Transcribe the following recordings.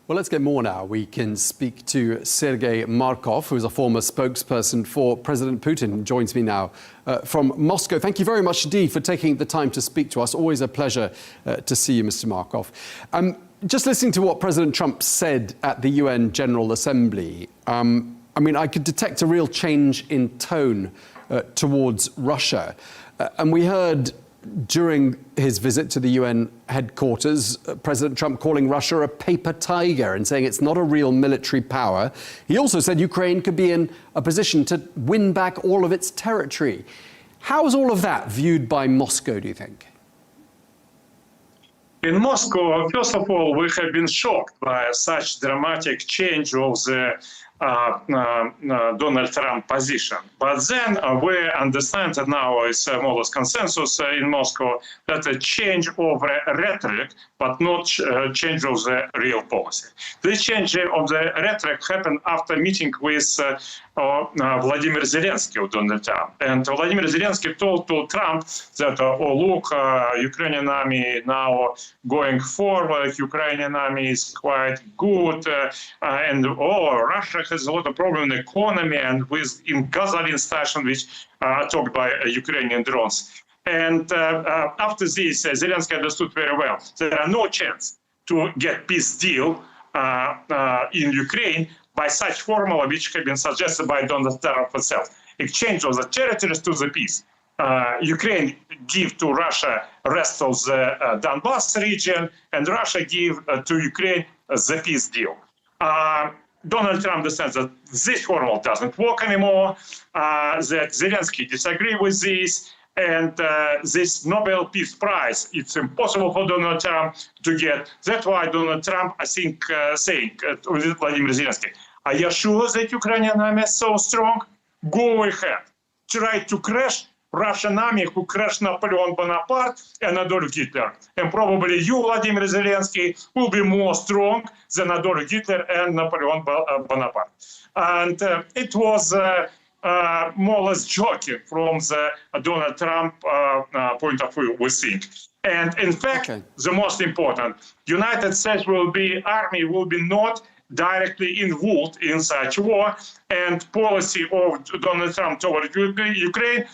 Well, let's get more now. We can speak to Sergei Markov, who is a former spokesperson for President Putin, joins me now from Moscow. Thank you very much indeed for taking the time to speak to us. Always a pleasure to see you, Mr. Markov. Just listening to what President Trump said at the UN General Assembly, I could detect a real change in tone towards Russia. And we heard during his visit to the UN headquarters, President Trump calling Russia a paper tiger and saying it's not a real military power. He also said Ukraine could be in a position to win back all of its territory. How is all of that viewed by Moscow, do you think? In Moscow, first of all, we have been shocked by such dramatic change of the Donald Trump position. But then we understand that now it's more or less consensus in Moscow that a change of rhetoric, but not change of the real policy. This change of the rhetoric happened after meeting with Vladimir Zelenskyy of Donald Trump. And Vladimir Zelenskyy told to Trump that, oh, look, Ukrainian army now going forward, Ukrainian army is quite good, and Russia has a lot of problem in the economy and with in gasoline station, which are talked by Ukrainian drones. And after this, Zelenskyy understood very well there are no chance to get peace deal in Ukraine by such formula which have been suggested by Donald Trump himself. Exchange of the territories to the peace. Ukraine give to Russia rest of the Donbas region, and Russia give to Ukraine the peace deal. Donald Trump understands that this formula doesn't work anymore, that Zelenskyy disagree with this, and this Nobel Peace Prize, it's impossible for Donald Trump to get. That's why Donald Trump, I think, saying with Vladimir Zelenskyy, are you sure that Ukrainian army is so strong? Go ahead. Try to crash Russian army who crashed Napoleon Bonaparte and Adolf Hitler. And probably you, Vladimir Zelenskyy, will be more strong than Adolf Hitler and Napoleon Bonaparte. And it was more or less joking from the Donald Trump point of view, we think. And in fact, the most important, United States army will be not directly involved in such war, and policy of Donald Trump toward Ukraine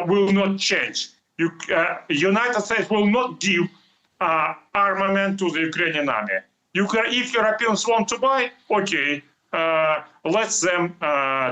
will not change. United States will not give armament to the Ukrainian army. If Europeans want to buy, okay, let them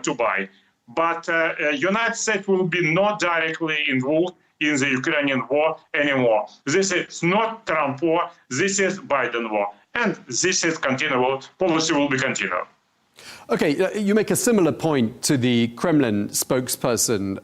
to buy. But United States will be not directly involved in the Ukrainian war anymore. This is not Trump war, this is Biden war. And this is continual, policy will be continual. Okay, you make a similar point to the Kremlin spokesperson,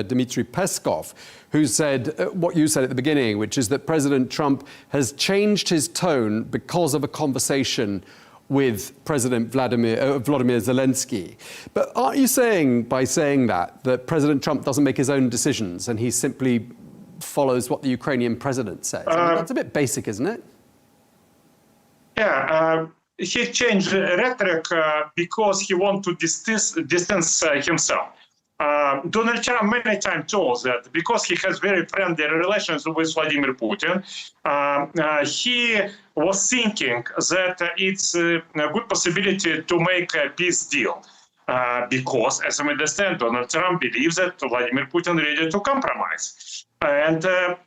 Dmitry Peskov, who said what you said at the beginning, which is that President Trump has changed his tone because of a conversation with President Vladimir Zelenskyy. But aren't you saying, by saying that President Trump doesn't make his own decisions and he simply follows what the Ukrainian president says? That's a bit basic, isn't it? Yeah, he changed rhetoric because he wants to distance himself. Donald Trump many times told that because he has very friendly relations with Vladimir Putin, he was thinking that it's a good possibility to make a peace deal. Because, as I understand, Donald Trump believes that Vladimir Putin is ready to compromise. And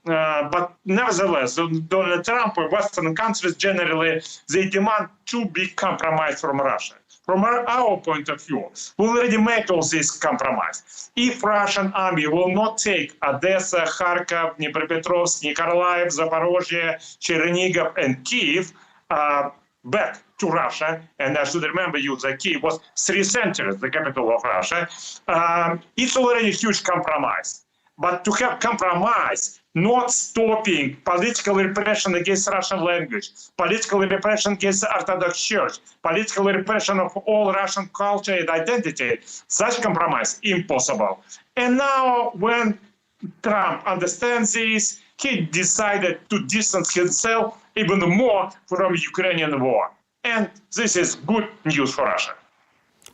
but nevertheless, Donald Trump or Western countries generally, they demand too big compromise from Russia. From our point of view, we already made all this compromise. If Russian army will not take Odessa, Kharkov, Dnipropetrovsk, Nikolaev, Zaporozhye, Chernigov, and Kyiv back to Russia, and I should remember you that Kyiv was 3 centuries the capital of Russia, it's already a huge compromise. But to have compromise, not stopping political repression against Russian language, political repression against the Orthodox Church, political repression of all Russian culture and identity, such compromise impossible. And now when Trump understands this, he decided to distance himself even more from Ukrainian war. And this is good news for Russia.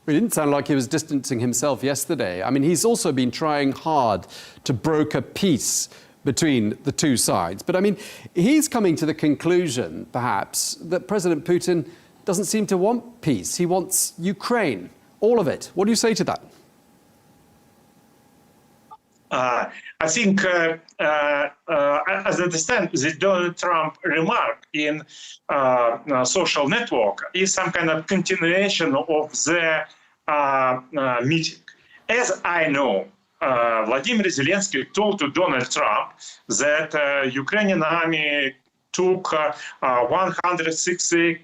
It didn't sound like he was distancing himself yesterday. I mean, he's also been trying hard to broker peace between the two sides. But I mean, he's coming to the conclusion, perhaps, that President Putin doesn't seem to want peace. He wants Ukraine, all of it. What do you say to that? I think, as I understand, the Donald Trump remark in social network is some kind of continuation of the meeting. As I know, Vladimir Zelenskyy told to Donald Trump that Ukrainian army took 160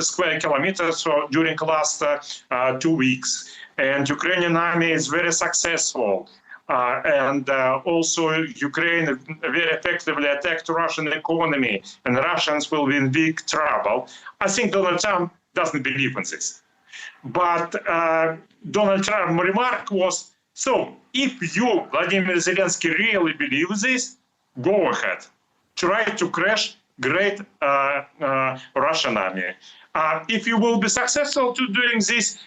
square kilometers during last 2 weeks, and Ukrainian army is very successful. And also Ukraine very effectively attacked the Russian economy, and Russians will be in big trouble. I think Donald Trump doesn't believe in this. But Donald Trump's remark was, so if you, Vladimir Zelenskyy, really believe this, go ahead. Try to crash great Russian army. If you will be successful to doing this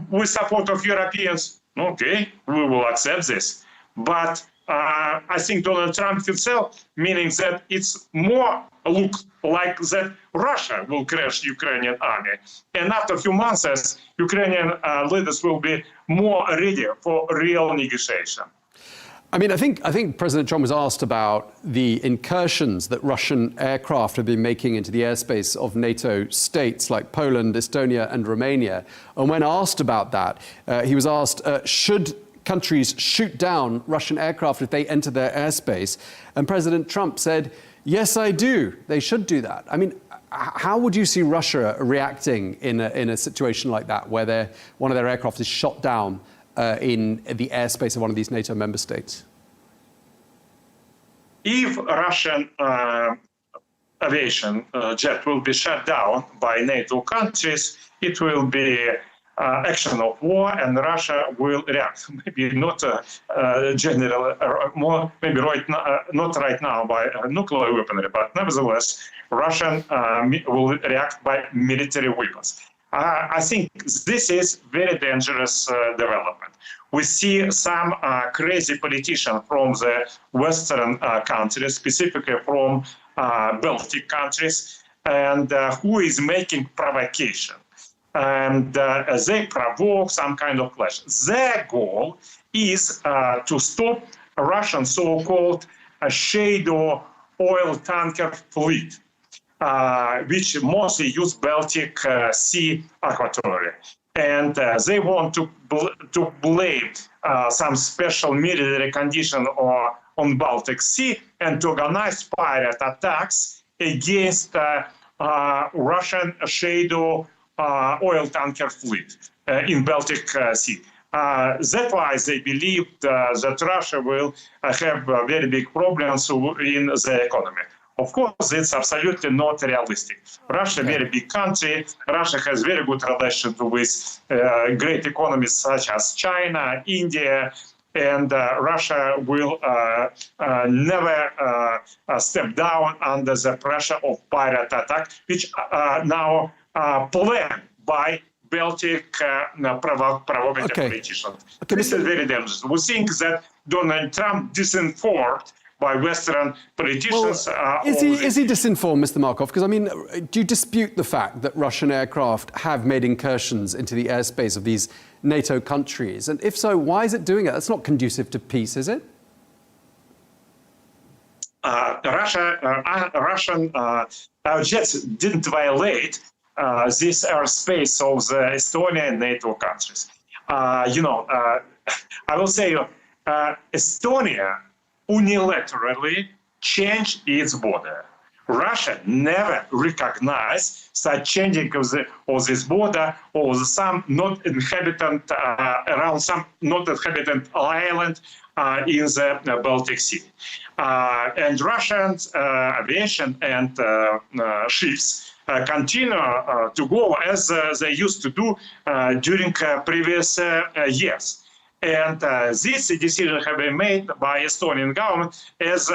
with support of Europeans, okay, we will accept this. But I think Donald Trump himself, meaning that it's more look like that Russia will crash Ukrainian army. And after a few months, Ukrainian leaders will be more ready for real negotiation. I mean, I think President Trump was asked about the incursions that Russian aircraft have been making into the airspace of NATO states like Poland, Estonia, and Romania. And when asked about that, he was asked, should countries shoot down Russian aircraft if they enter their airspace? And President Trump said, yes, I do. They should do that. I mean, how would you see Russia reacting in a situation like that, where one of their aircraft is shot down in the airspace of one of these NATO member states? If Russian aviation jet will be shut down by NATO countries, it will be action of war, and Russia will react. Maybe not general, more maybe not right now by nuclear weaponry, but nevertheless, Russian will react by military weapons. I think this is very dangerous development. We see some crazy politicians from the Western countries, specifically from Baltic countries, and who is making provocation. And they provoke some kind of clash. Their goal is to stop a Russian so-called shadow oil tanker fleet, which mostly use Baltic Sea aquatorry. And they want to blame some special military condition on Baltic Sea and to organize pirate attacks against Russian shadow oil tanker fleet in Baltic Sea. That's why they believe that Russia will have very big problems in the economy. Of course, it's absolutely not realistic. Russia, very big country. Russia has very good relations with great economies such as China, India, and Russia will never step down under the pressure of pirate attack, which now planned by Baltic provocative politicians. This is very dangerous. We think that Donald Trump disinformed by Western politicians. Well, is he disinformed, Mr. Markov? Because, I mean, do you dispute the fact that Russian aircraft have made incursions into the airspace of these NATO countries? And if so, why is it doing it? That's not conducive to peace, is it? Russian jets didn't violate this airspace of the Estonia and NATO countries. I will say Estonia unilaterally changed its border. Russia never recognized such changing of this border or some not inhabitant around some not inhabitant island in the Baltic Sea. And Russian aviation and ships continue to go as they used to do during previous years. And this decision have been made by Estonian government as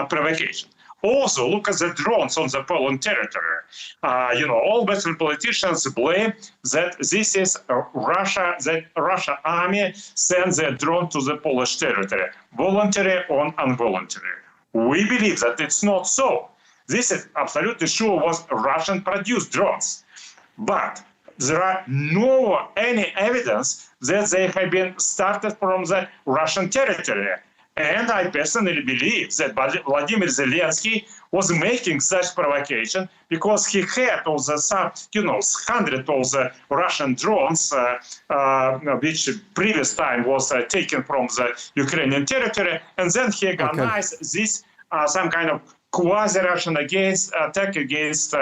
provocation. Also, look at the drones on the Poland territory. All Western politicians blame that this is Russia, that Russian army sends their drone to the Polish territory, voluntary or involuntary. We believe that it's not so. This is absolutely sure was Russian-produced drones. But there are no any evidence that they have been started from the Russian territory. And I personally believe that Vladimir Zelenskyy was making such provocation because he had all the some, hundred of the Russian drones, which previous time was taken from the Ukrainian territory, and then he organized this some kind of quasi-Russian attack against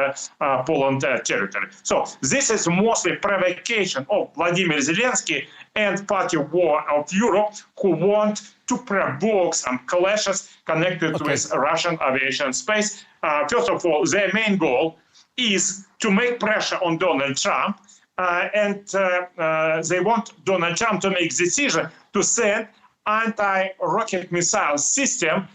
Poland territory. So this is mostly provocation of Vladimir Zelenskyy and party war of Europe, who want to provoke some clashes connected with Russian aviation space. First of all, their main goal is to make pressure on Donald Trump, and they want Donald Trump to make decision to send anti-rocket missile system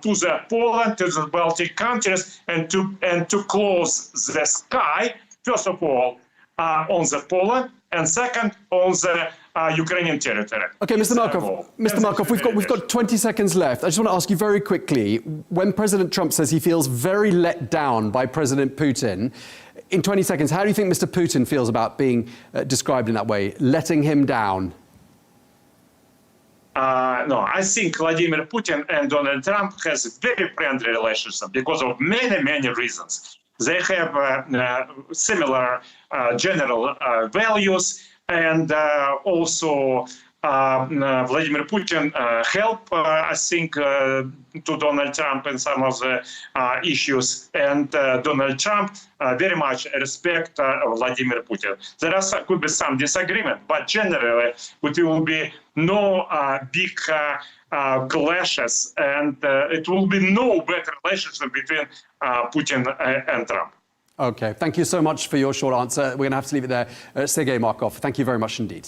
to the Poland, to the Baltic countries, and to close the sky, first of all, on the Poland, and second, on the Ukrainian territory. Okay, Mr. Markov, we've got 20 seconds left. I just want to ask you very quickly, when President Trump says he feels very let down by President Putin, in 20 seconds, how do you think Mr. Putin feels about being described in that way, letting him down? No, I think Vladimir Putin and Donald Trump has a very friendly relationship because of many, many reasons. They have similar general values, and also Vladimir Putin helped, I think, to Donald Trump in some of the issues, and Donald Trump very much respect Vladimir Putin. There could be some disagreement, but generally it will be no big clashes, and it will be no better relationship between Putin and Trump. Okay, thank you so much for your short answer. We're going to have to leave it there. Sergei Markov, thank you very much indeed.